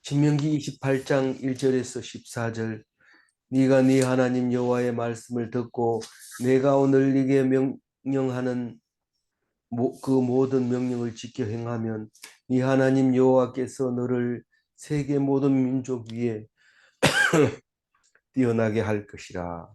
신명기 28장 1절에서 14절. 네가 네 하나님 여호와의 말씀을 듣고 내가 오늘 네게 명령하는 그 모든 명령을 지켜 행하면 네 하나님 여호와께서 너를 세계 모든 민족 위에 뛰어나게 할 것이라.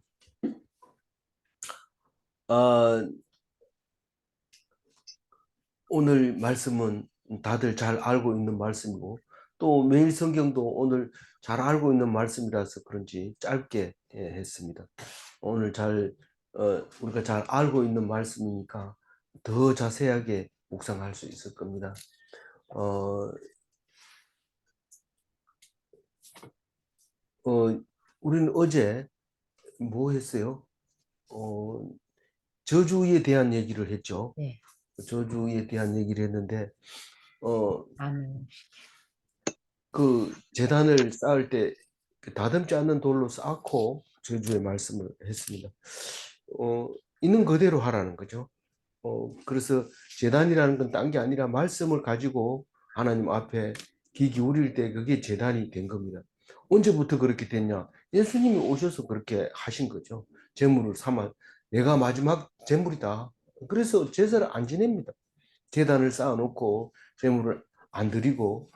오늘 말씀은 다들 잘 알고 있는 말씀이고 또 매일 성경도 오늘 잘 알고 있는 말씀이라서 그런지 짧게 했습니다. 오늘 우리가 잘 알고 있는 말씀이니까 더 자세하게 묵상할 수 있을 겁니다. 우리는 어제 뭐 했어요? 저주에 대한 얘기를 했죠. 네. 저주에 대한 얘기를 했는데 아멘. 그 제단을 쌓을 때 다듬지 않는 돌로 쌓고 저주의 말씀을 했습니다. 있는 그대로 하라는 거죠. 그래서 제단이라는 건 딴 게 아니라 말씀을 가지고 하나님 앞에 귀 기울일 때 그게 제단이 된 겁니다. 언제부터 그렇게 됐냐? 예수님이 오셔서 그렇게 하신 거죠. 제물을 삼아 내가 마지막 제물이다. 그래서 제사를 안 지냅니다. 제단을 쌓아놓고 제물을 안 드리고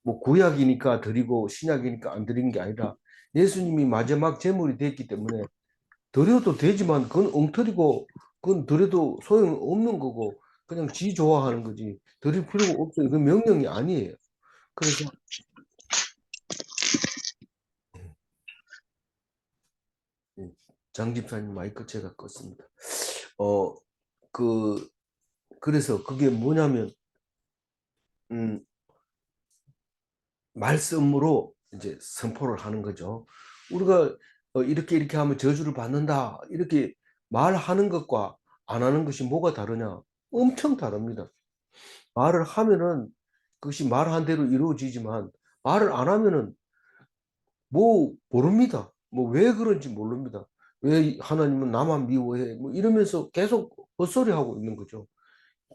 뭐 구약이니까 드리고 신약이니까 안 드린 게 아니라 예수님이 마지막 제물이 됐기 때문에 드려도 되지만 그건 엉터리고 그건 드려도 소용없는 거고 그냥 지 좋아하는 거지 드릴 필요가 없어요. 그 명령이 아니에요. 그래서 장 집사님 마이크 제가 껐습니다. 어, 그래서 그게 뭐냐면 말씀으로 이제 선포를 하는 거죠. 우리가 이렇게 하면 저주를 받는다 이렇게 말하는 것과 안 하는 것이 뭐가 다르냐? 엄청 다릅니다. 말을 하면은 그것이 말한 대로 이루어지지만 말을 안 하면은 뭐 모릅니다. 뭐 왜 그런지 모릅니다. 왜 하나님은 나만 미워해? 뭐 이러면서 계속 헛소리하고 있는 거죠.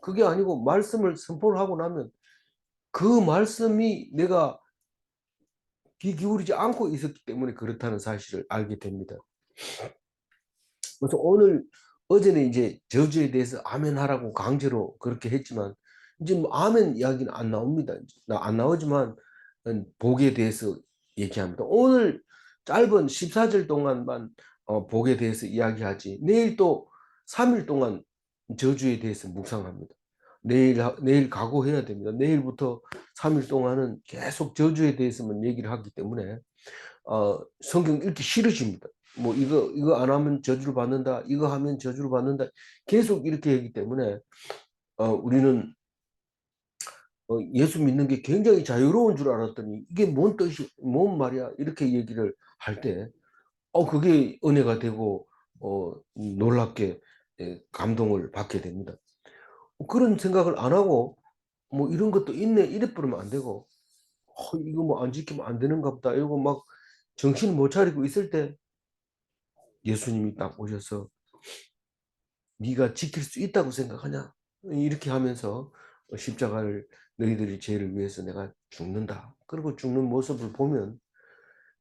그게 아니고 말씀을 선포를 하고 나면 그 말씀이 내가 귀 기울이지 않고 있었기 때문에 그렇다는 사실을 알게 됩니다. 그래서 어제는 이제 저주에 대해서 아멘 하라고 강제로 그렇게 했지만 이제 뭐 아멘 이야기는 안 나옵니다. 안 나오지만 복에 대해서 얘기합니다. 오늘 짧은 14절 동안만 복에 대해서 이야기하지 내일 또 3일 동안 저주에 대해서 묵상합니다. 내일 각오해야 됩니다. 내일부터 3일 동안은 계속 저주에 대해서만 얘기를 하기 때문에 성경 읽기 싫으십니다. 뭐 이거 안 하면 저주를 받는다. 이거 하면 저주를 받는다. 계속 이렇게 하기 때문에 우리는 예수 믿는 게 굉장히 자유로운 줄 알았더니 이게 뭔 뜻이 뭔 말이야 이렇게 얘기를 할 때 그게 은혜가 되고 놀랍게 감동을 받게 됩니다. 그런 생각을 안 하고 뭐 이런 것도 있네 이래 버리면 안 되고 이거 뭐 안 지키면 안 되는가 보다 이러고 막 정신을 못 차리고 있을 때 예수님이 딱 오셔서 네가 지킬 수 있다고 생각하냐? 이렇게 하면서 십자가를 너희들의 죄를 위해서 내가 죽는다. 그리고 죽는 모습을 보면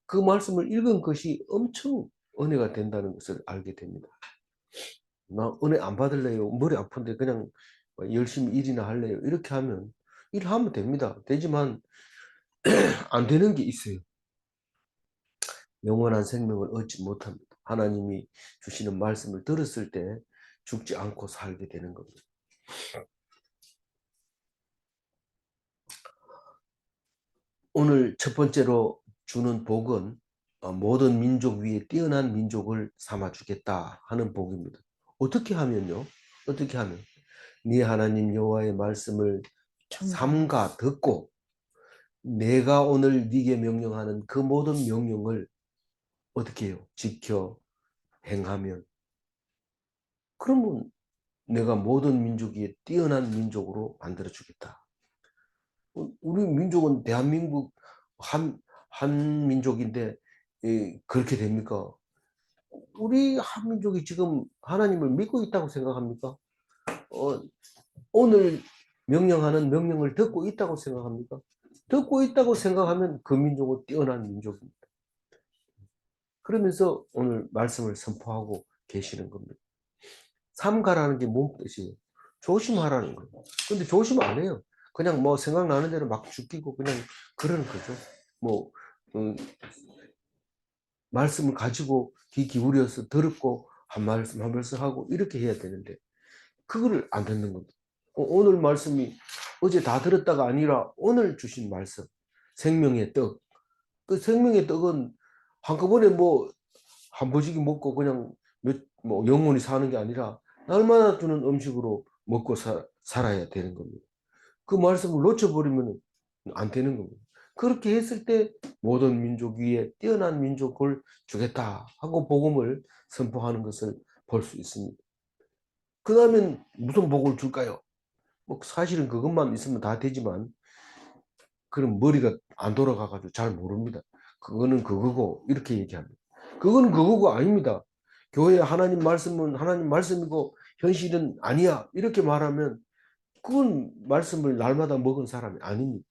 그 말씀을 읽은 것이 엄청 은혜가 된다는 것을 알게 됩니다. 나 은혜 안 받을래요. 머리 아픈데 그냥 열심히 일이나 할래요. 이렇게 하면 일하면 됩니다. 되지만 안 되는 게 있어요. 영원한 생명을 얻지 못합니다. 하나님이 주시는 말씀을 들었을 때 죽지 않고 살게 되는 겁니다. 오늘 첫 번째로 주는 복은 모든 민족 위에 뛰어난 민족을 삼아 주겠다 하는 복입니다. 어떻게 하면요? 어떻게 하면 네 하나님 여호와의 말씀을 삼가 듣고 내가 오늘 네게 명령하는 그 모든 명령을 어떻게 해요? 지켜 행하면 그러면 내가 모든 민족 위에 뛰어난 민족으로 만들어 주겠다. 우리 민족은 대한민국 한 민족인데 그렇게 됩니까? 우리 한민족이 지금 하나님을 믿고 있다고 생각합니까? 오늘 명령하는 명령을 듣고 있다고 생각합니까? 듣고 있다고 생각하면 그 민족은 뛰어난 민족입니다. 그러면서 오늘 말씀을 선포하고 계시는 겁니다. 삼가라는 게 뭔 뜻이에요? 조심하라는 거예요. 근데 조심 안 해요. 그냥 뭐 생각나는 대로 막 죽이고 그냥 그러는 거죠. 뭐 말씀을 가지고 귀 기울여서 듣고 한 말씀 한 말씀 하고 이렇게 해야 되는데 그거를 안 듣는 겁니다. 오늘 말씀이 어제 다 들었다가 아니라 오늘 주신 말씀 생명의 떡. 그 생명의 떡은 한꺼번에 뭐 한 보직이 먹고 그냥 뭐 영원히 사는 게 아니라 날마다 주는 음식으로 먹고 살아야 되는 겁니다. 그 말씀을 놓쳐버리면 안 되는 겁니다. 그렇게 했을 때 모든 민족 위에 뛰어난 민족을 주겠다 하고 복음을 선포하는 것을 볼 수 있습니다. 그 다음엔 무슨 복을 줄까요? 뭐 사실은 그것만 있으면 다 되지만 그럼 머리가 안 돌아가가지고 잘 모릅니다. 그거는 그거고 이렇게 얘기합니다. 그거는 그거고 아닙니다. 교회 하나님 말씀은 하나님 말씀이고 현실은 아니야 이렇게 말하면 그건 말씀을 날마다 먹은 사람이 아닙니다.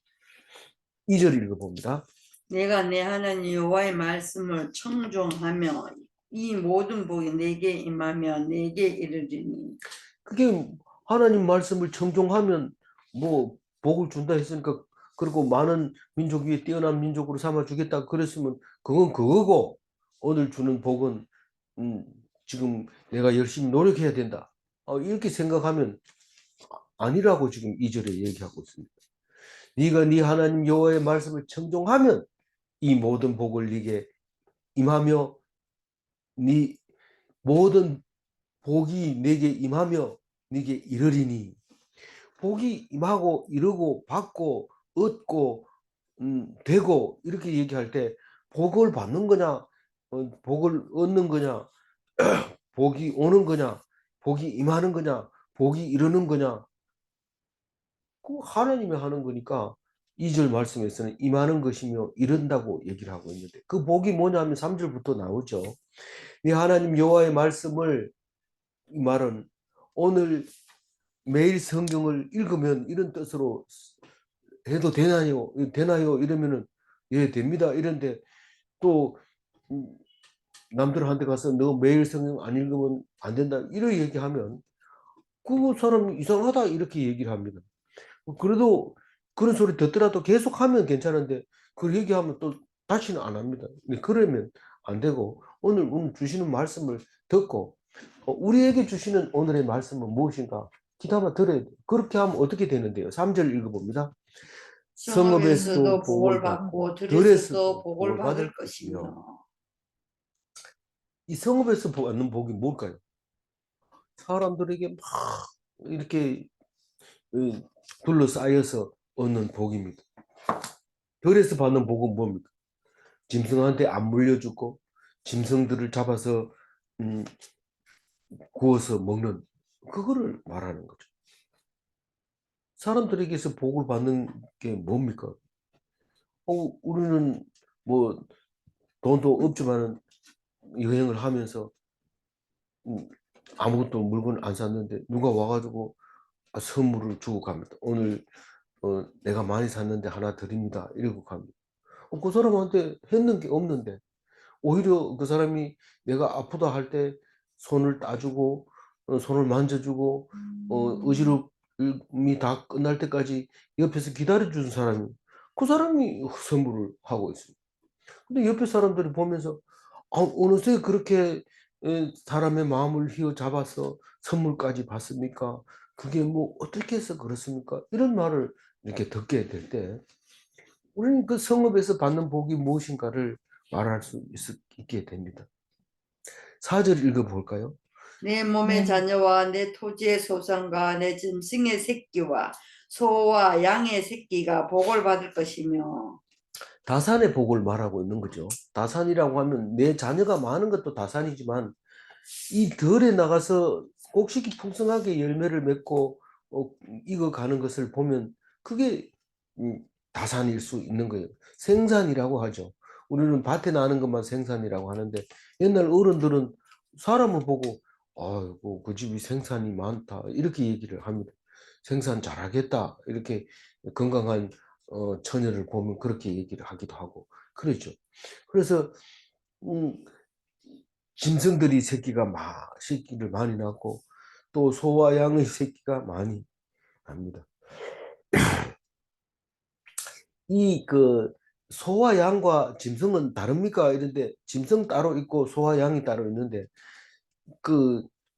2절 읽어봅니다. 내가 내 하나님 여호와의 말씀을 청종하며 이 모든 복이 내게 임하며 내게 이르리니. 그게 하나님 말씀을 청종하면 뭐 복을 준다 했으니까 그리고 많은 민족 위에 뛰어난 민족으로 삼아 주겠다 그랬으면 그건 그거고 오늘 주는 복은 지금 내가 열심히 노력해야 된다. 이렇게 생각하면 아니라고 지금 2절에 얘기하고 있습니다. 네가 네 하나님 여호와의 말씀을 청종하면 이 모든 복을 네게 임하며 네 모든 복이 내게 임하며 네게 이르리니 복이 임하고 이르고 받고 얻고 되고 이렇게 얘기할 때 복을 받는 거냐 복을 얻는 거냐 복이 오는 거냐 복이 임하는 거냐 복이 이르는 거냐 그 하나님이 하는 거니까 2절 말씀에서는 임하는 것이며 이른다고 얘기를 하고 있는데 그 복이 뭐냐 하면 3절부터 나오죠. 네 하나님 여호와의 말씀을 이 말은 오늘 매일 성경을 읽으면 이런 뜻으로 해도 되나요? 되나요? 이러면은 예, 됩니다. 이런데 또 남들한테 가서 너 매일 성경 안 읽으면 안 된다. 이렇게 얘기하면 그 사람 이상하다 이렇게 얘기를 합니다. 그래도 그런 소리 듣더라도 계속 하면 괜찮은데 그 얘기하면 또 다시는 안 합니다. 그러면 안 되고 오늘 주시는 말씀을 듣고 우리에게 주시는 오늘의 말씀은 무엇인가 기다려 들어야 돼요. 그렇게 하면 어떻게 되는데요? 3절 읽어봅니다. 성읍에서도 성읍에서도 복을 복을 받고 받고 들에서도 들에서도 복을 복을 받을 받을 것이며. 것이며 이 성읍에서 받는 복이 뭘까요? 사람들에게 막 이렇게 둘러싸여서 얻는 복입니다. 들에서 받는 복은 뭡니까? 짐승한테 안 물려주고 짐승들을 잡아서 음, 구워서 먹는 그거를 말하는 거죠. 사람들에게서 복을 받는 게 뭡니까? 우리는 뭐 돈도 없지만은 여행을 하면서 아무것도 물건 안 샀는데 누가 와가지고 선물을 주고 갑니다. 오늘 내가 많이 샀는데 하나 드립니다. 이러고 갑니다. 그 사람한테 했는 게 없는데 오히려 그 사람이 내가 아프다 할 때 손을 따주고 손을 만져주고 어지럼이 다 끝날 때까지 옆에서 기다려주는 사람이 그 사람이 선물을 하고 있습니다. 근데 옆에 사람들이 보면서 어느새 그렇게 사람의 마음을 휘어잡아서 선물까지 받습니까? 그게 뭐 어떻게 해서 그렇습니까? 이런 말을 이렇게 듣게 될 때 우리는 그 성읍에서 받는 복이 무엇인가를 말할 수 있게 됩니다. 4절 읽어볼까요? 내 몸의 자녀와 내 토지의 소산과 내 짐승의 새끼와 소와 양의 새끼가 복을 받을 것이며. 다산의 복을 말하고 있는 거죠. 다산이라고 하면 내 자녀가 많은 것도 다산이지만 이 들에 나가서 곡식이 풍성하게 열매를 맺고 어, 익어가는 것을 보면 그게 다산일 수 있는 거예요. 생산이라고 하죠. 우리는 밭에 나는 것만 생산이라고 하는데 옛날 어른들은 사람을 보고 아이고 그 집이 생산이 많다 이렇게 얘기를 합니다. 생산 잘하겠다 이렇게 건강한 처녀를 보면 그렇게 얘기를 하기도 하고 그렇죠. 그래서 짐승들이 새끼를 많이 낳고 또 소와 양의 새끼가 많이 납니다. 이 소와 양과 짐승은 다릅니까? 이런데 짐승 따로 있고 소와 양이 따로 있는데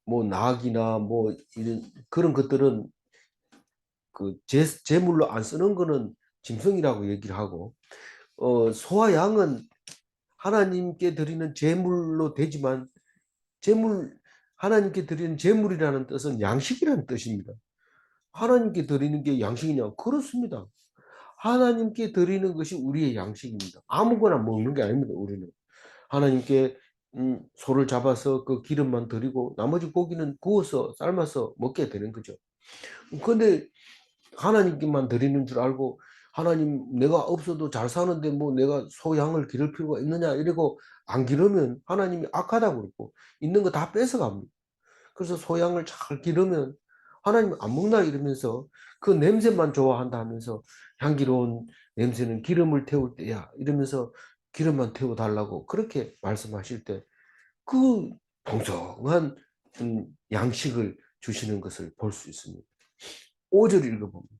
뭐 낙이나 뭐 이런 그런 것들은 제물로 안 쓰는 거는 짐승이라고 얘기를 하고 소와 양은 하나님께 드리는 제물로 되지만 제물 하나님께 드리는 제물이라는 뜻은 양식이라는 뜻입니다. 하나님께 드리는 게 양식이냐? 그렇습니다. 하나님께 드리는 것이 우리의 양식입니다. 아무거나 먹는 게 아닙니다. 우리는 하나님께 소를 잡아서 그 기름만 드리고 나머지 고기는 구워서 삶아서 먹게 되는 거죠. 근데 하나님께만 드리는 줄 알고 하나님 내가 없어도 잘 사는데 뭐 내가 소양을 기를 필요가 있느냐 이러고 안 기르면 하나님이 악하다고 그러고 있는 거 다 뺏어갑니다. 그래서 소양을 잘 기르면 하나님 안 먹나 이러면서 그 냄새만 좋아한다 하면서 향기로운 냄새는 기름을 태울 때야 이러면서 기름만 태워달라고 그렇게 말씀하실 때 그 풍성한 양식을 주시는 것을 볼 수 있습니다. 5절 읽어봅니다.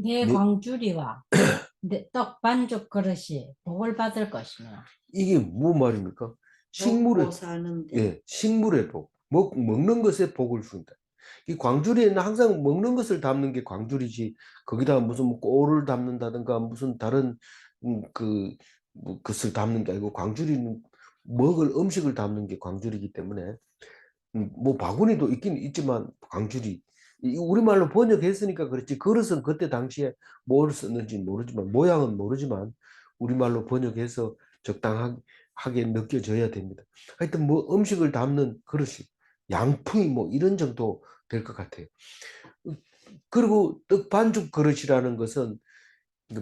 내 네, 광주리와 내 떡 반죽 그릇이 복을 받을 것이며. 이게 뭐 말입니까? 먹고 식물의 사는데 예, 식물의 복, 먹는 것에 복을 준다. 이 광주리에는 항상 먹는 것을 담는 게 광주리지, 거기다가 무슨 뭐 꼴을 담는다든가 무슨 다른 뭐 것을 담는 게 아니고 광주리는 먹을 음식을 담는 게 광주리이기 때문에 뭐 바구니도 있긴 있지만 광주리 이 우리말로 번역했으니까 그렇지 그릇은 그때 당시에 뭘 썼는지 모르지만 모양은 모르지만 우리말로 번역해서 적당하게 느껴져야 됩니다. 하여튼 뭐 음식을 담는 그릇이 양푼이 뭐 이런 정도 될 것 같아요. 그리고 떡 반죽 그릇이라는 것은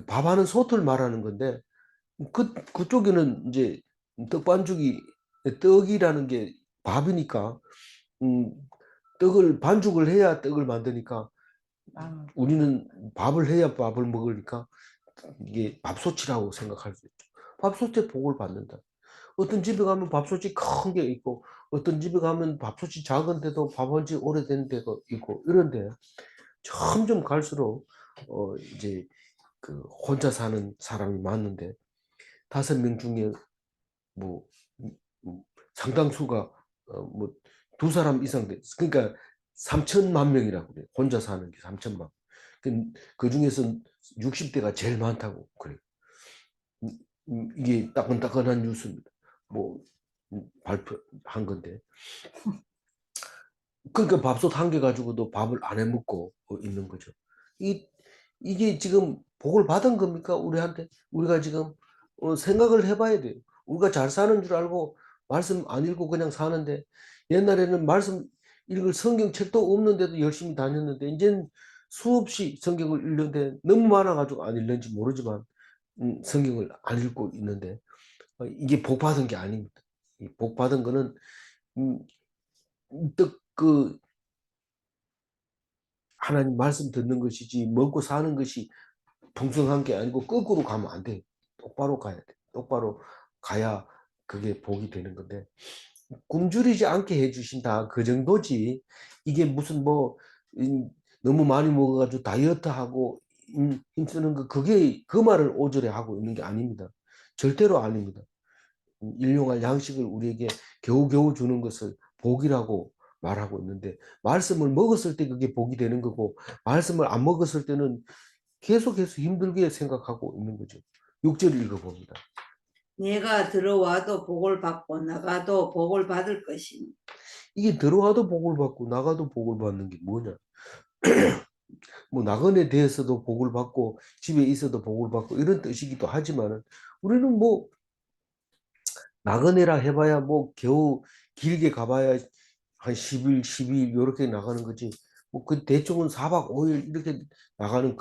밥하는 솥을 말하는 건데 그쪽에는 이제 떡 반죽이 떡이라는 게 밥이니까 음, 떡을 반죽을 해야 떡을 만드니까 우리는 밥을 해야 밥을 먹으니까 이게 밥솥이라고 생각할 수 있죠. 밥솥에 복을 받는다. 어떤 집에 가면 밥솥이 큰 게 있고 어떤 집에 가면 밥솥이 작은데도 밥한 지 오래된 데가 있고 이런데 점점 갈수록 이제 혼자 사는 사람이 많은데 5명 중에 뭐 상당수가 뭐 2사람 이상 돼. 그러니까 3천만 명이라고 그래요. 혼자 사는 게 3천만. 그 중에서 60대가 제일 많다고 그래요. 이게 따끈따끈한 뉴스입니다. 뭐 발표한 건데. 그러니까 밥솥 한 개 가지고도 밥을 안 해 먹고 있는 거죠. 이게 지금 복을 받은 겁니까? 우리한테? 우리가 지금 생각을 해봐야 돼요. 우리가 잘 사는 줄 알고 말씀 안 읽고 그냥 사는데 옛날에는 말씀 읽을 성경책도 없는데도 열심히 다녔는데 이제는 수없이 성경을 읽는데 너무 많아가지고 안 읽는지 모르지만 성경을 안 읽고 있는데 이게 복 받은 게 아닙니다. 이 복 받은 거는 음, 하나님 말씀 듣는 것이지 먹고 사는 것이 풍성한 게 아니고 거꾸로 가면 안 돼. 똑바로 가야 돼. 똑바로 가야 그게 복이 되는 건데 굶주리지 않게 해주신다 그 정도지 이게 무슨 뭐 너무 많이 먹어가지고 다이어트하고 힘쓰는 거 그게 그 말을 5절에 하고 있는 게 아닙니다. 절대로 아닙니다. 일용할 양식을 우리에게 겨우겨우 주는 것을 복이라고 말하고 있는데 말씀을 먹었을 때 그게 복이 되는 거고 말씀을 안 먹었을 때는 계속해서 힘들게 생각하고 있는 거죠. 6절 읽어봅니다. 내가 들어와도 복을 받고 나가도 복을 받을 것이니 이게 들어와도 복을 받고 나가도 복을 받는 게 뭐냐? 뭐 나그네 대해서도 복을 받고 집에 있어도 복을 받고 이런 뜻이기도 하지만은 우리는 뭐 나그네라 해봐야 뭐 겨우 길게 가봐야 한 10일, 12일 이렇게 나가는 거지. 뭐 그 대충은 4박 5일 이렇게 나가는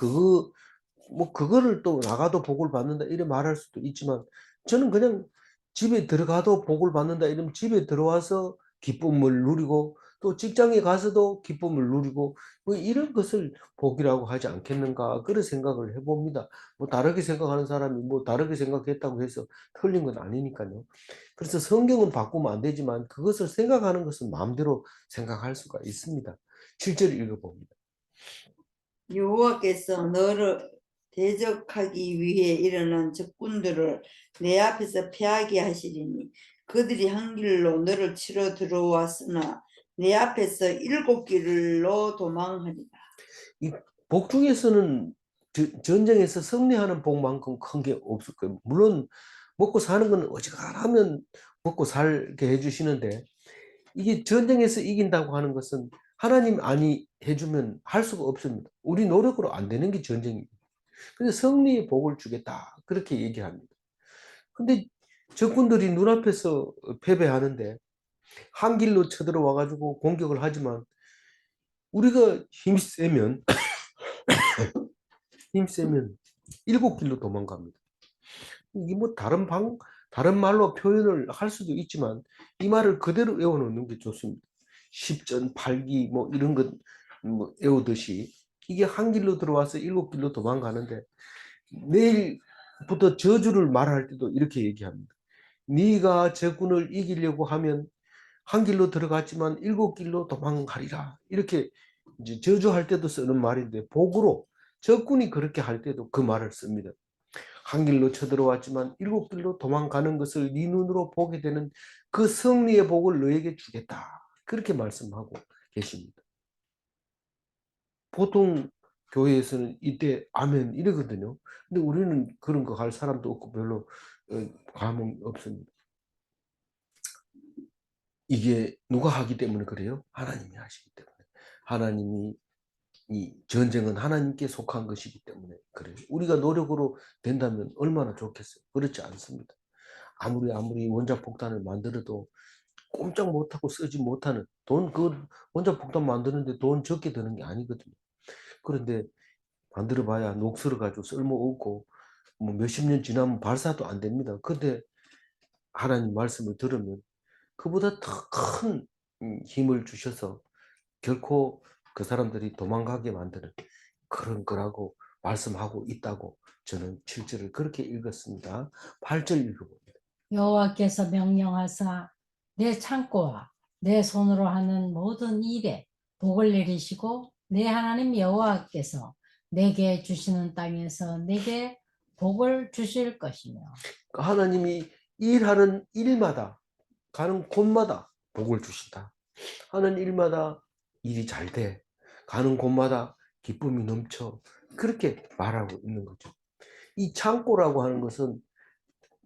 뭐 그거를 또 나가도 복을 받는다 이래 말할 수도 있지만 저는 그냥 집에 들어가도 복을 받는다 이러면 집에 들어와서 기쁨을 누리고 또 직장에 가서도 기쁨을 누리고 뭐 이런 것을 복이라고 하지 않겠는가 그런 생각을 해봅니다. 뭐 다르게 생각하는 사람이 뭐 다르게 생각했다고 해서 틀린 건 아니니까요. 그래서 성경은 바꾸면 안 되지만 그것을 생각하는 것은 마음대로 생각할 수가 있습니다. 7절 읽어봅니다. 여호와께서 너를 대적하기 위해 일어난 적군들을 내 앞에서 패하게 하시리니 그들이 한 길로 너를 치러 들어왔으나 내 앞에서 7길로 도망하리라. 이 복 중에서는 전쟁에서 승리하는 복만큼 큰 게 없을 거예요. 물론 먹고 사는 건 어지간하면 먹고 살게 해주시는데 이게 전쟁에서 이긴다고 하는 것은 하나님 아니 해주면 할 수가 없습니다. 우리 노력으로 안 되는 게 전쟁입니다. 근데 승리의 복을 주겠다 그렇게 얘기합니다. 근데 적군들이 눈앞에서 패배하는데 한 길로 쳐들어와 가지고 공격을 하지만 우리가 힘세면 7길로 도망갑니다. 이게 뭐 다른 말로 표현을 할 수도 있지만 이 말을 그대로 외워놓는 게 좋습니다. 10전 8기 뭐 이런 것 뭐 외우듯이 이게 한 길로 들어와서 7길로 도망가는데 내일부터 저주를 말할 때도 이렇게 얘기합니다. 네가 적군을 이기려고 하면 한 길로 들어갔지만 7길로 도망가리라. 이렇게 이제 저주할 때도 쓰는 말인데 복으로 적군이 그렇게 할 때도 그 말을 씁니다. 한 길로 쳐들어왔지만 7길로 도망가는 것을 네 눈으로 보게 되는 그 승리의 복을 너에게 주겠다. 그렇게 말씀하고 계십니다. 보통 교회에서는 이때 아멘 이러거든요. 근데 우리는 그런 거 할 사람도 없고 별로 감흥이 없습니다. 이게 누가 하기 때문에 그래요? 하나님이 하시기 때문에. 하나님이 이 전쟁은 하나님께 속한 것이기 때문에 그래요. 우리가 노력으로 된다면 얼마나 좋겠어요. 그렇지 않습니다. 아무리 원자폭탄을 만들어도 꼼짝 못하고 쓰지 못하는 그 원자폭탄 만드는데 돈 적게 드는 게 아니거든요. 그런데 만들어 봐야 녹슬어 가지고 쓸모없고 뭐 몇십 년 지나면 발사도 안 됩니다. 근데 하나님 말씀을 들으면 그보다 더 큰 힘을 주셔서 결코 그 사람들이 도망가게 만드는 그런 거라고 말씀하고 있다고 저는 7절을 그렇게 읽었습니다. 8절 읽어봅니다. 여호와께서 명령하사 내 창고와 내 손으로 하는 모든 일에 복을 내리시고 내 하나님 여호와께서 내게 주시는 땅에서 내게 복을 주실 것이며. 하나님이 일하는 일마다 가는 곳마다 복을 주신다. 하는 일마다 일이 잘 돼. 가는 곳마다 기쁨이 넘쳐. 그렇게 말하고 있는 거죠. 이 창고라고 하는 것은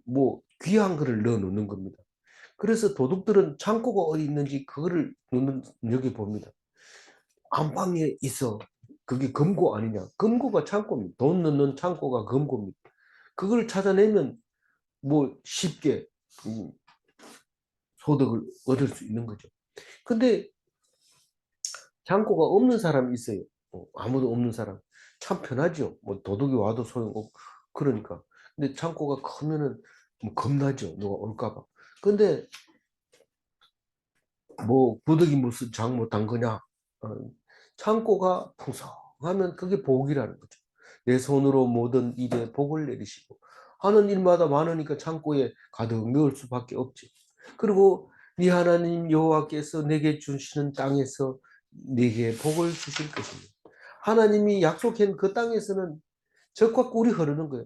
뭐 귀한 거를 넣어 놓는 겁니다. 그래서 도둑들은 창고가 어디 있는지 그거를 여기 봅니다. 안방에 있어. 그게 금고 아니냐. 금고가 창고입니다. 돈 넣는 창고가 금고입니다. 그걸 찾아내면 뭐 쉽게 소득을 얻을 수 있는 거죠. 근데 창고가 없는 사람이 있어요. 아무도 없는 사람. 참 편하죠. 뭐 도둑이 와도 소용없고 그러니까. 근데 창고가 크면은 뭐 겁나죠. 누가 올까 봐. 근데 뭐 구더기 무슨 잘못한 거냐. 창고가 풍성하면 그게 복이라는 거죠. 내 손으로 모든 일에 복을 내리시고 하는 일마다 많으니까 창고에 가득 넣을 수밖에 없지. 그리고 네 하나님 여호와께서 내게 주시는 땅에서 네게 복을 주실 것입니다. 하나님이 약속한 그 땅에서는 적과 꿀이 흐르는 거예요.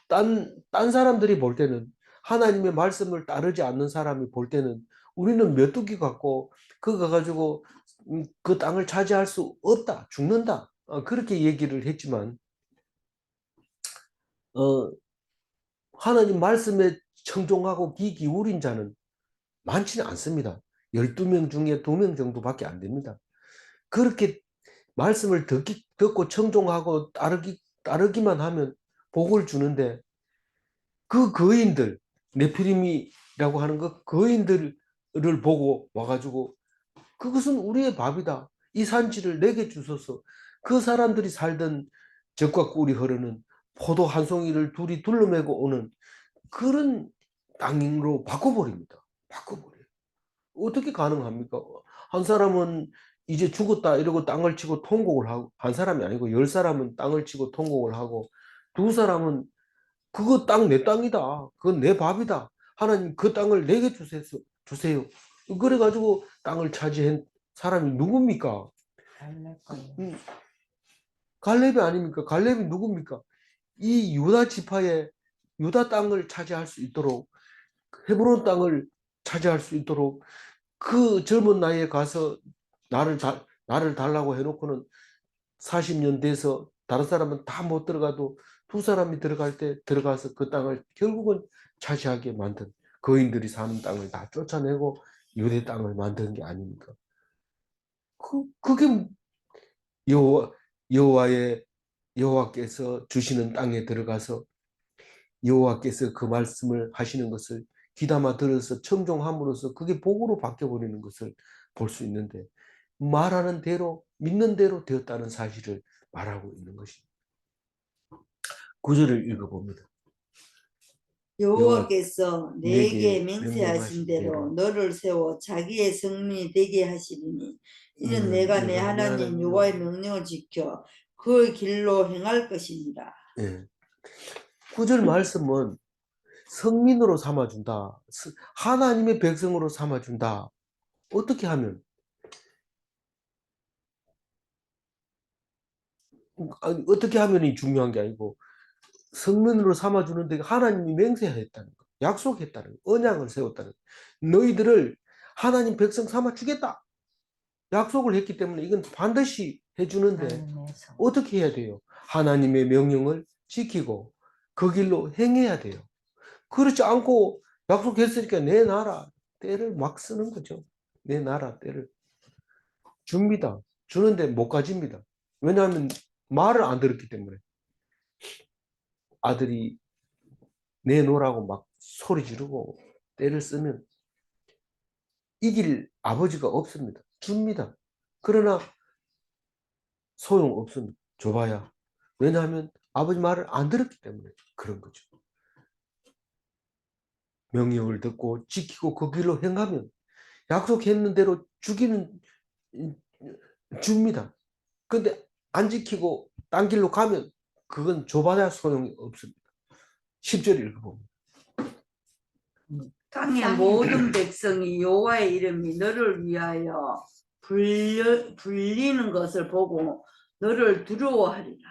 딴 사람들이 볼 때는 하나님의 말씀을 따르지 않는 사람이 볼 때는 우리는 메뚜기 같고 그거 가지고 그 땅을 차지할 수 없다, 죽는다. 그렇게 얘기를 했지만 하나님 말씀에 청종하고 귀 기울인 자는 많지는 않습니다. 12명 중에 2명 정도밖에 안 됩니다. 그렇게 말씀을 듣고 청종하고 따르기만 하면 복을 주는데 그 거인들, 네피림이라고 하는 그 거인들을 보고 와가지고 그것은 우리의 밥이다. 이 산지를 내게 주소서. 그 사람들이 살던 젖과 꿀이 흐르는 포도 한 송이를 둘이 둘러매고 오는 그런 땅으로 바꿔버립니다. 바꿔버려요. 어떻게 가능합니까? 한 사람은 이제 죽었다 이러고 땅을 치고 통곡을 하고, 한 사람이 아니고 10사람은 땅을 치고 통곡을 하고, 두 사람은 그거 땅 내 땅이다. 그건 내 밥이다. 하나님 그 땅을 내게 주세요. 그래가지고 땅을 차지한 사람이 누굽니까? 음, 갈렙이 아닙니까? 갈렙이 누굽니까? 이 유다 지파의 유다 땅을 차지할 수 있도록, 헤브론 땅을 차지할 수 있도록 그 젊은 나이에 가서 나를 달라고 해놓고는 40년 돼서 다른 사람은 다 못 들어가도 두 사람이 들어갈 때 들어가서 그 땅을 결국은 차지하게 만든, 거인들이 사는 땅을 다 쫓아내고 유대 땅을 만든 게 아닙니까? 그게 여호와, 여호와의 여호와께서 주시는 땅에 들어가서 여호와께서 그 말씀을 하시는 것을 귀담아 들어서 청종함으로써 그게 복으로 바뀌어버리는 것을 볼 수 있는데, 말하는 대로 믿는 대로 되었다는 사실을 말하고 있는 것입니다. 구절을 읽어봅니다. 여호와께서 내게 내게 맹세하신 대로 너를 세워 자기의 성민이 되게 하시리니 이는 내가 내 하나님 여호와의 명령을 지켜 그 길로 행할 것이니라. 예. 구절 말씀은 성민으로 삼아준다. 하나님의 백성으로 삼아준다. 어떻게 하면? 아니, 어떻게 하면이 중요한 게 아니고 성민으로 삼아주는데 하나님이 맹세했다는 거, 약속했다는 거, 언약을 세웠다는 거. 너희들을 하나님 백성 삼아주겠다. 약속을 했기 때문에 이건 반드시 해주는데 어떻게 해야 돼요? 하나님의 명령을 지키고 그 길로 행해야 돼요. 그렇지 않고 약속했으니까 내 나라 때를 막 쓰는 거죠. 내 나라 때를 줍니다. 주는데 못 가집니다. 왜냐하면 말을 안 들었기 때문에. 아들이 내놓으라고 막 소리 지르고 때를 쓰면 이길 아버지가 없습니다. 줍니다. 그러나 소용없습니다. 줘봐야. 왜냐하면 아버지 말을 안 들었기 때문에 그런 거죠. 명령을 듣고 지키고 그 길로 행하면 약속했는 대로 줍니다. 근데 안 지키고 딴 길로 가면 그건 줘봐야 소용이 없습니다. 10절 읽어봅니다. 땅의 모든 백성이 여호와의 이름이 너를 위하여 불리는 것을 보고 너를 두려워하리라.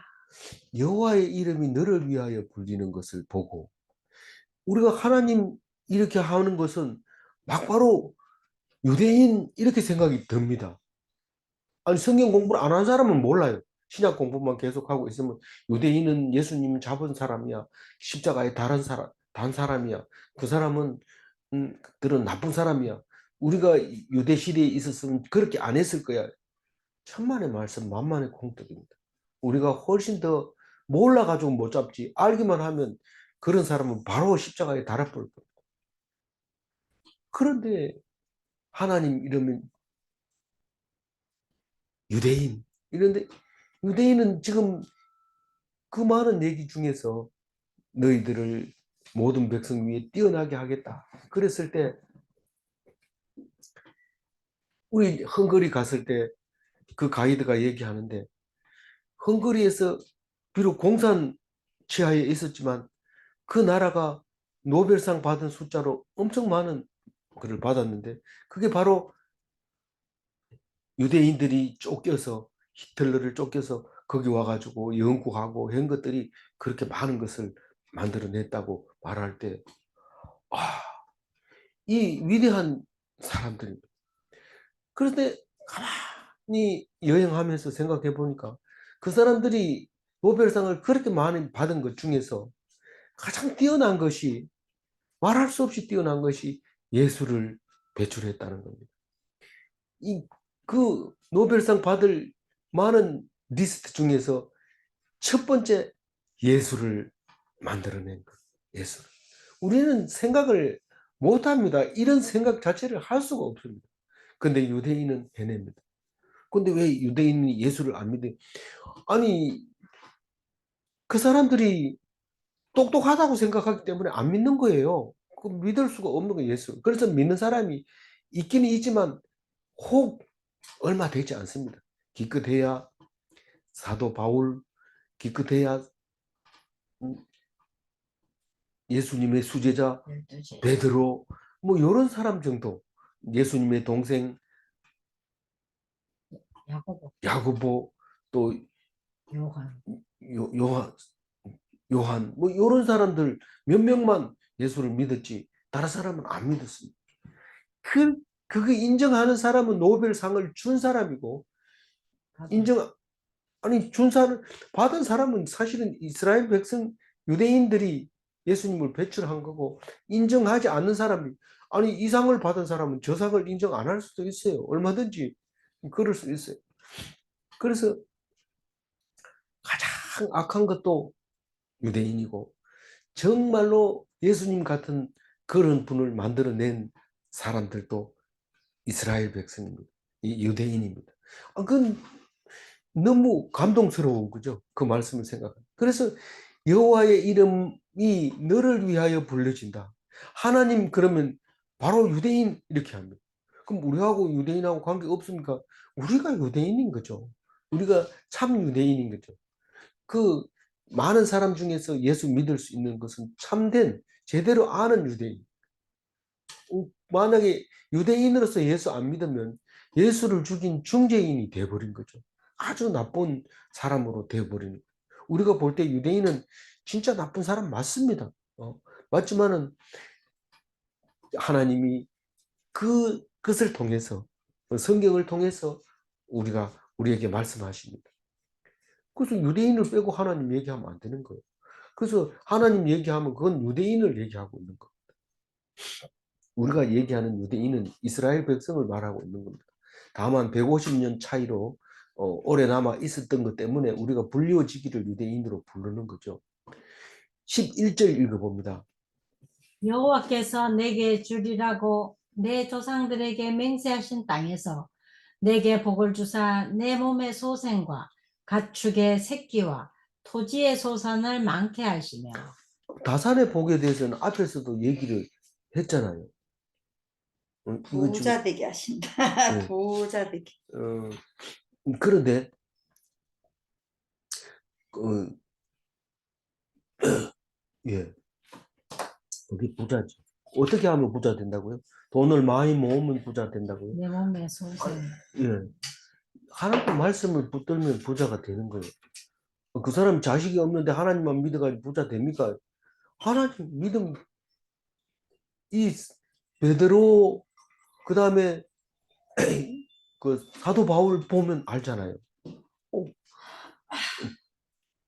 여호와의 이름이 너를 위하여 불리는 것을 보고, 우리가 하나님 이렇게 하는 것은 막바로 유대인 이렇게 생각이 듭니다. 아니, 성경 공부를 안 한 사람은 몰라요. 신약 공부만 계속하고 있으면 유대인은 예수님 잡은 사람이야. 십자가에 단 사람이야. 그 사람은 그들은 나쁜 사람이야. 우리가 유대 시대에 있었으면 그렇게 안 했을 거야. 천만의 말씀 만만의 공덕입니다. 우리가 훨씬 더 몰라가지고 못 잡지, 알기만 하면 그런 사람은 바로 십자가에 달아버릴 겁니다. 그런데 하나님 이러면 유대인 이런데, 유대인은 지금 그 많은 얘기 중에서 너희들을 모든 백성 위에 뛰어나게 하겠다 그랬을 때, 우리 헝가리 갔을 때 그 가이드가 얘기하는데, 헝가리에서 비록 공산 치하에 있었지만 그 나라가 노벨상 받은 숫자로 엄청 많은 그를 받았는데, 그게 바로 유대인들이 쫓겨서, 히틀러를 쫓겨서 거기 와가지고 영국하고 한 것들이 그렇게 많은 것을 만들어냈다고 말할 때, 이 위대한 사람들입니다. 그런데 가만히 여행하면서 생각해 보니까 그 사람들이 노벨상을 그렇게 많이 받은 것 중에서 가장 뛰어난 것이, 말할 수 없이 뛰어난 것이 예수를 배출했다는 겁니다. 그 노벨상 받을 많은 리스트 중에서 첫 번째 예수를 만들어낸 것. 예수를. 우리는 생각을 못 합니다. 이런 생각 자체를 할 수가 없습니다. 근데 유대인은 해냅니다. 근데 왜 유대인이 예수를 안 믿어요? 아니, 그 사람들이 똑똑하다고 생각하기 때문에 안 믿는 거예요. 그 믿을 수가 없는 거예요, 예수. 그래서 믿는 사람이 있기는 있지만 혹 얼마 되지 않습니다. 기껏해야 사도 바울, 기껏해야 예수님의 수제자 12제 베드로, 뭐 이런 사람 정도, 예수님의 동생 야고보, 야고보, 또 요한, 요한, 요한, 뭐 이런 사람들 몇 명만 예수를 믿었지 다른 사람은 안 믿었습니다. 그거 인정하는 사람은 노벨상을 준 사람이고, 인정 아니 준 사람 받은 사람은 사실은 이스라엘 백성 유대인들이 예수님을 배출한 거고, 인정하지 않는 사람이, 아니 이 상을 받은 사람은 저 상을 인정 안 할 수도 있어요. 얼마든지 그럴 수 있어요. 그래서 가장 악한 것도 유대인이고, 정말로 예수님 같은 그런 분을 만들어낸 사람들도 이스라엘 백성입니다. 이 유대인입니다. 그건 너무 감동스러운 거죠. 그 말씀을 생각하면. 그래서 여호와의 이름이 너를 위하여 불려진다. 하나님 그러면 바로 유대인 이렇게 합니다. 그럼 우리하고 유대인하고 관계 없습니까? 우리가 유대인인 거죠. 우리가 참 유대인인 거죠. 그 많은 사람 중에서 예수 믿을 수 있는 것은 참된 제대로 아는 유대인. 만약에 유대인으로서 예수 안 믿으면 예수를 죽인 중재인이 돼버린 거죠. 아주 나쁜 사람으로 돼버리는 거예요. 우리가 볼 때 유대인은 진짜 나쁜 사람 맞습니다. 맞지만은 하나님이 그것을 통해서, 성경을 통해서 우리에게 말씀하십니다. 그래서 유대인을 빼고 하나님 얘기하면 안 되는 거예요. 그래서 하나님 얘기하면 그건 유대인을 얘기하고 있는 거예요. 우리가 얘기하는 유대인은 이스라엘 백성을 말하고 있는 겁니다. 다만 150년 차이로 오래 남아 있었던 것 때문에 우리가 불려지기를 유대인으로 부르는 거죠. 11절 읽어봅니다. 여호와께서 내게 주리라고 내 조상들에게 맹세하신 땅에서 내게 복을 주사 내 몸의 소생과 가축의 새끼와 토지의 소산을 많게 하시며 다산의 복에 대해서는 앞에서도 얘기를 했잖아요. 이거 지금 부자 되게 하신다. 네. 부자 되게. 그런데 어, 예, 여기 부자지. 어떻게 하면 부자 된다고요? 돈을 많이 모으면 부자 된다고요? 내 몸의 소생 예, 하나님 말씀을 붙들면 부자가 되는 거예요. 그 사람 자식이 없는데 하나님만 믿어가지고 부자 됩니까? 하나님 믿음, 이 베드로, 그 다음에 그 사도 바울 보면 알잖아요.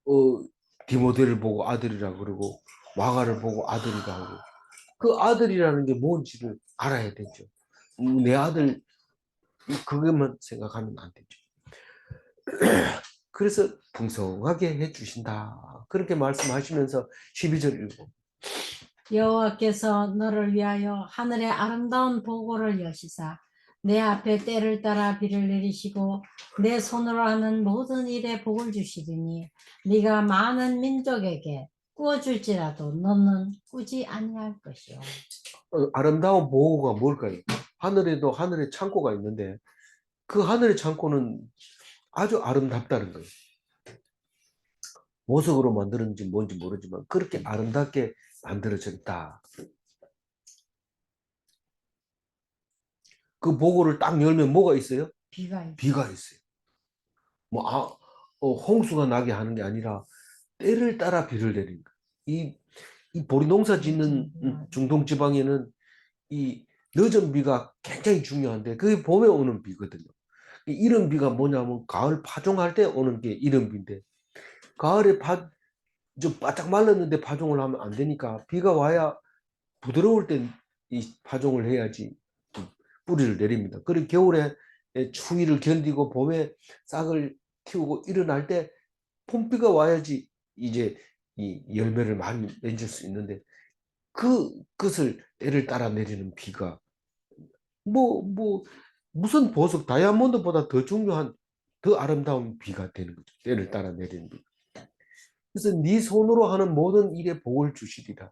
어, 디모데를 보고 아들이라 그러고 마가를 보고 아들이라 하고, 그 아들이라는 게 뭔지를 알아야 되죠. 내 아들, 그것만 생각하면 안 되죠. 그래서 풍성하게 해주신다. 그렇게 말씀하시면서 12절 읽고. 여호와께서 너를 위하여 하늘의 아름다운 보고를 여시사 내 앞에 때를 따라 비를 내리시고 내 손으로 하는 모든 일에 복을 주시리니 네가 많은 민족에게 꾸어줄지라도 너는 꾸지 아니할 것이요. 아름다운 보호가 뭘까요? 하늘에도 하늘의 창고가 있는데 그 하늘의 창고는 아주 아름답다는 거예요. 보석으로 만들었는지 뭔지 모르지만 그렇게 아름답게 만들어졌다. 그 보고를 딱 열면 뭐가 있어요? 비가 있 비가 있어요. 홍수가 나게 하는 게 아니라 때를 따라 비를 내리는 거예요. 이 보리 농사 짓는 중동 지방에는 이 늦은 비가 굉장히 중요한데 그게 봄에 오는 비거든요. 이런 비가 뭐냐면 가을 파종할 때 오는 게 이런 비인데, 가을에 좀 바짝 말랐는데 파종을 하면 안 되니까 비가 와야 부드러울 땐 이 파종을 해야지 뿌리를 내립니다. 그리고 겨울에 추위를 견디고 봄에 싹을 틔우고 일어날 때 봄비가 와야지 이제 이 열매를 많이 맺을 수 있는데, 그것을 때를 따라 내리는 비가 무슨 보석 다이아몬드보다 더 중요한, 더 아름다운 비가 되는 거죠. 때를 따라 내리는 비. 그래서 네 손으로 하는 모든 일에 복을 주시리라.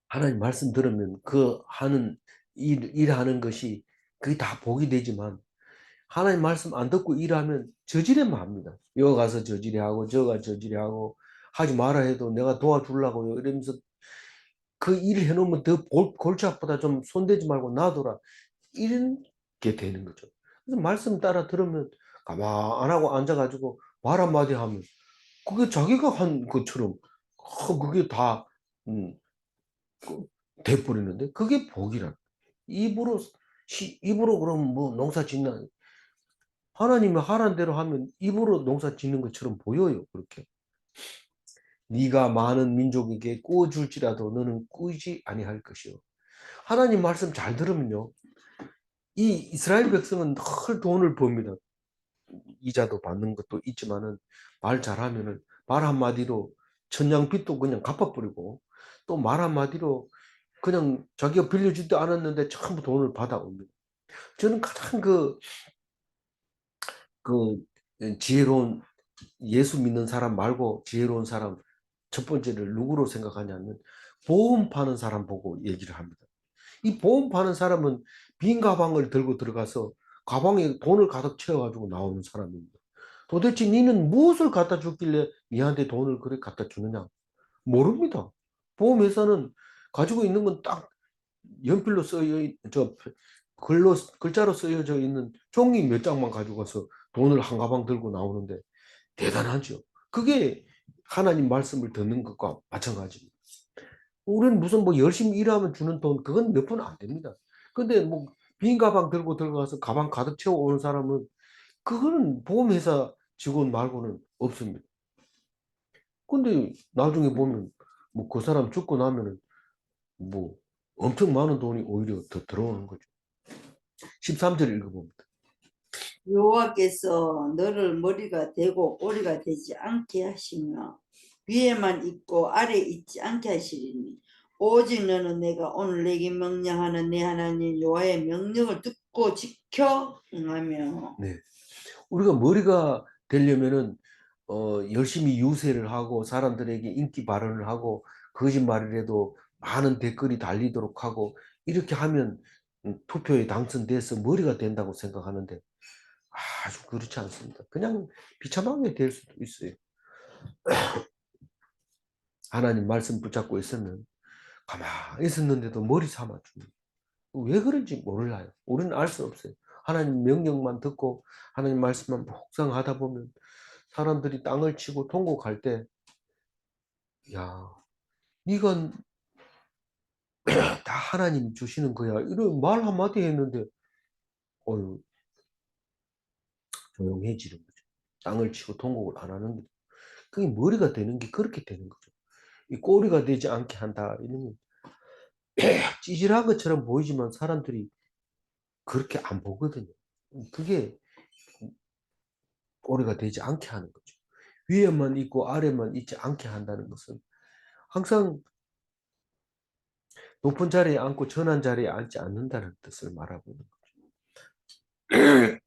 하나님 말씀 들으면 그 하는 일하는 것이 그게 다 복이 되지만 하나님 말씀 안 듣고 일하면 저지레만 합니다. 여기 가서 저지레 하고 저가 저지레 하고 하지 마라 해도 내가 도와주려고요 이러면서 그 일을 해놓으면 더 골치 아프다 좀 손대지 말고 놔둬라 이런 게 되는 거죠. 그래서 말씀 따라 들으면 가만 안 하고 앉아가지고 말 한마디 하면 그게 자기가 한 것처럼 그게 다 돼버리는데 그게 복이란 입으로 입으로 그럼 뭐 농사 짓나 하나님이 하라는 대로 하면 입으로 농사 짓는 것처럼 보여요. 그렇게 네가 많은 민족에게 꾸어줄지라도 너는 꾸이지 아니할 것이요. 하나님 말씀 잘 들으면요 이 이스라엘 백성은 늘 돈을 법니다. 이자도 받는 것도 있지만은 말 잘하면은 말 한마디로 천냥빚도 그냥 갚아버리고 또 말 한마디로 그냥 자기가 빌려주지도 않았는데 전부 돈을 받아옵니다. 저는 가장 그 지혜로운 예수 믿는 사람 말고 지혜로운 사람 첫 번째를 누구로 생각하냐면 보험 파는 사람 보고 얘기를 합니다. 이 보험 파는 사람은 빈 가방을 들고 들어가서 가방에 돈을 가득 채워가지고 나오는 사람입니다. 도대체 니는 무엇을 갖다 줬길래 니한테 돈을 그렇게 갖다 주느냐? 모릅니다. 보험회사는 가지고 있는 건 딱 연필로 글자로 쓰여져 있는 종이 몇 장만 가지고 가서 돈을 한 가방 들고 나오는데 대단하죠. 그게 하나님 말씀을 듣는 것과 마찬가지입니다. 우리는 무슨 뭐 열심히 일하면 주는 돈 그건 몇 푼 안 됩니다. 근데 뭐 빈 가방 들고 들어가서 가방 가득 채워 오는 사람은 그거는 보험회사 직원 말고는 없습니다. 근데 나중에 보면 뭐 그 사람 죽고 나면은 뭐 엄청 많은 돈이 오히려 더 들어오는 거죠. 13절 읽어봅니다. 여호와께서 너를 머리가 되고 꼬리가 되지 않게 하시며 위에만 있고 아래 있지 않게 하시리니 오직 너는 내가 오늘 내게 명령하는 내 하나님 여호와의 명령을 듣고 지켜 행하며. 네. 우리가 머리가 되려면은 열심히 유세를 하고 사람들에게 인기 발언을 하고 거짓말을 해도 많은 댓글이 달리도록 하고 이렇게 하면 투표에 당선돼서 머리가 된다고 생각하는데 아주 그렇지 않습니다. 그냥 비참하게 될 수도 있어요. 하나님 말씀 붙잡고 있으면 가만히 있었는데도 머리 삼아줍니다. 왜 그런지 몰라요. 우리는 알 수 없어요. 하나님 명령만 듣고 하나님 말씀만 묵상하다 보면 사람들이 땅을 치고 통곡할 때 야, 이건 다 하나님 주시는 거야. 이런 말 한마디 했는데 어휴, 조용해지는 거죠. 땅을 치고 통곡을 안 하는 거죠. 그게 머리가 되는 게 그렇게 되는 거죠. 이 꼬리가 되지 않게 한다. 이러면 찌질한 것처럼 보이지만 사람들이 그렇게 안 보거든요. 그게 꼬리가 되지 않게 하는 거죠. 위에만 있고 아래만 있지 않게 한다는 것은 항상 높은 자리에 앉고 전한 자리에 앉지 않는다는 뜻을 말하고 있는 거죠.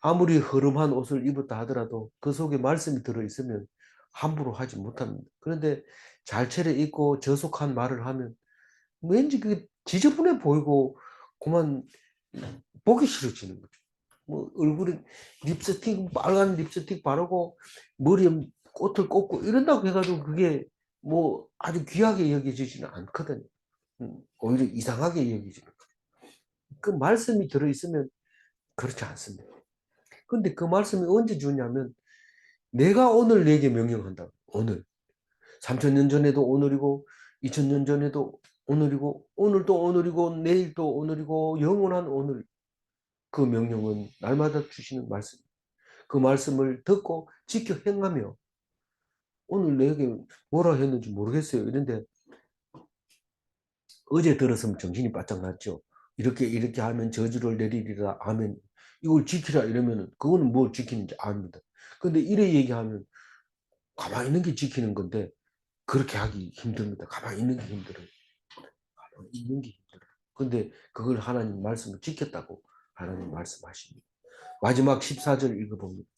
아무리 허름한 옷을 입었다 하더라도 그 속에 말씀이 들어있으면 함부로 하지 못합니다. 그런데 잘 차려입고 저속한 말을 하면 왠지 그게 지저분해 보이고 그만 보기 싫어지는 거죠. 뭐 얼굴에 립스틱 빨간 립스틱 바르고 머리에 꽃을 꽂고 이런다고 해가지고 그게 뭐 아주 귀하게 여겨지지는 않거든요. 오히려 이상하게 여겨지는 거죠. 그 말씀이 들어있으면 그렇지 않습니다. 근데 그 말씀이 언제 주냐면 내가 오늘 내게 명령한다. 오늘 3000년 전에도 오늘이고 2000년 전에도 오늘이고 오늘도 오늘이고 내일도 오늘이고 영원한 오늘 그 명령은 날마다 주시는 말씀. 그 말씀을 듣고 지켜 행하며 오늘 내게 뭐라 했는지 모르겠어요. 이런데 어제 들었으면 정신이 바짝 났죠. 이렇게 하면 저주를 내리리라 하면 이걸 지키라 이러면 그거는 뭘 지키는지 압니다. 근데 이래 얘기하면 가만히 있는 게 지키는 건데 그렇게 하기 힘듭니다. 가만히 있는 게 힘들어요. 가만히 있는 게 힘들어요. 근데 그걸 하나님 말씀을 지켰다고 하나님 말씀하십니다. 마지막 14절 읽어봅니다.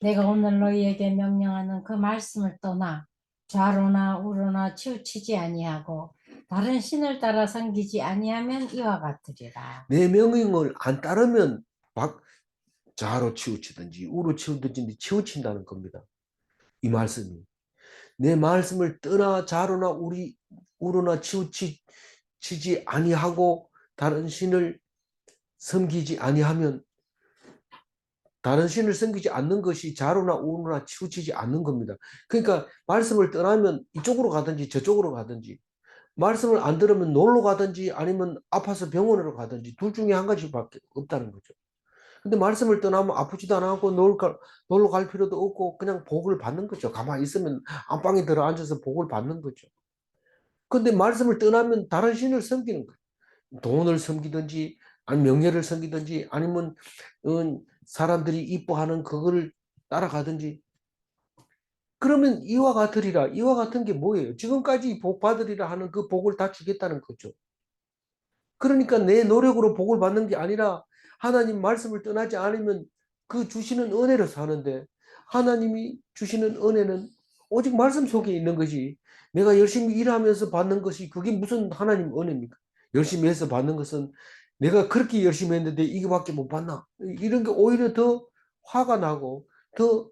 내가 오늘 너희에게 명령하는 그 말씀을 떠나 좌로나 우로나 치우치지 아니하고 다른 신을 따라 섬기지 아니하면 이와 같으리라. 내 명령을 안 따르면 좌로 치우치든지 우로 치우든지 치우친다는 겁니다. 이 말씀이. 내 말씀을 떠나 좌로나 우로나 치우치지 아니하고 다른 신을 섬기지 아니하면, 다른 신을 섬기지 않는 것이 좌로나 우로나 치우치지 않는 겁니다. 그러니까 말씀을 떠나면 이쪽으로 가든지 저쪽으로 가든지, 말씀을 안 들으면 놀러 가든지 아니면 아파서 병원으로 가든지 둘 중에 한 가지밖에 없다는 거죠. 근데 말씀을 떠나면 아프지도 않고 놀러 갈 필요도 없고 그냥 복을 받는 거죠. 가만히 있으면 안방에 들어 앉아서 복을 받는 거죠. 근데 말씀을 떠나면 다른 신을 섬기는 거예요. 돈을 섬기든지 아니면 명예를 섬기든지 아니면 사람들이 이뻐하는 그거를 따라가든지, 그러면 이와 같으리라. 이와 같은 게 뭐예요? 지금까지 복 받으리라 하는 그 복을 다 주겠다는 거죠. 그러니까 내 노력으로 복을 받는 게 아니라 하나님 말씀을 떠나지 않으면 그 주시는 은혜로 사는데, 하나님이 주시는 은혜는 오직 말씀 속에 있는 것이, 내가 열심히 일하면서 받는 것이 그게 무슨 하나님 은혜입니까? 열심히 해서 받는 것은 내가 그렇게 열심히 했는데 이거밖에 못 받나? 이런 게 오히려 더 화가 나고 더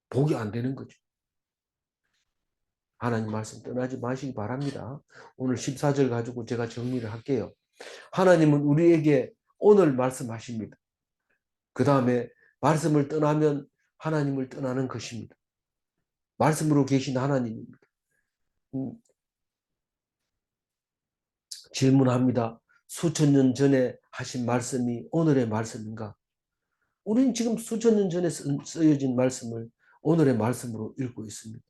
복이 안 되는 거죠. 하나님 말씀 떠나지 마시기 바랍니다. 오늘 14절 가지고 제가 정리를 할게요. 하나님은 우리에게 오늘 말씀하십니다. 그 다음에 말씀을 떠나면 하나님을 떠나는 것입니다. 말씀으로 계신 하나님입니다. 질문합니다. 수천 년 전에 하신 말씀이 오늘의 말씀인가? 우리는 지금 수천 년 전에 쓰여진 말씀을 오늘의 말씀으로 읽고 있습니다.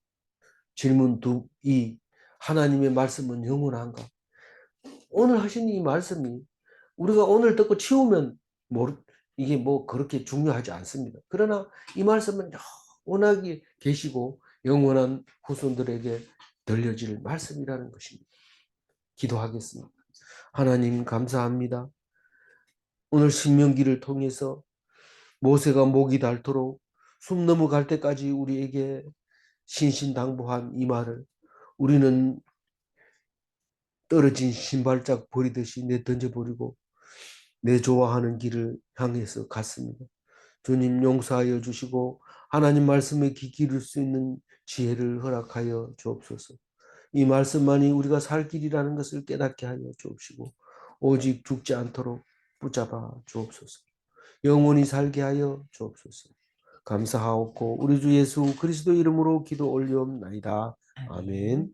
질문 2, 하나님의 말씀은 영원한가? 오늘 하신 이 말씀이 우리가 오늘 듣고 치우면 이게 뭐 그렇게 중요하지 않습니다. 그러나 이 말씀은 영원하게 계시고 영원한 후손들에게 들려질 말씀이라는 것입니다. 기도하겠습니다. 하나님 감사합니다. 오늘 신명기를 통해서 모세가 목이 닳도록 숨 넘어갈 때까지 우리에게 신신당부한 이 말을 우리는 떨어진 신발짝 버리듯이 내던져버리고 내 좋아하는 길을 향해서 갔습니다. 주님 용서하여 주시고 하나님 말씀에 귀 기울일 수 있는 지혜를 허락하여 주옵소서. 이 말씀만이 우리가 살 길이라는 것을 깨닫게 하여 주옵시고 오직 죽지 않도록 붙잡아 주옵소서. 영원히 살게 하여 주옵소서. 감사하옵고 우리 주 예수 그리스도 이름으로 기도 올리옵나이다. 아멘.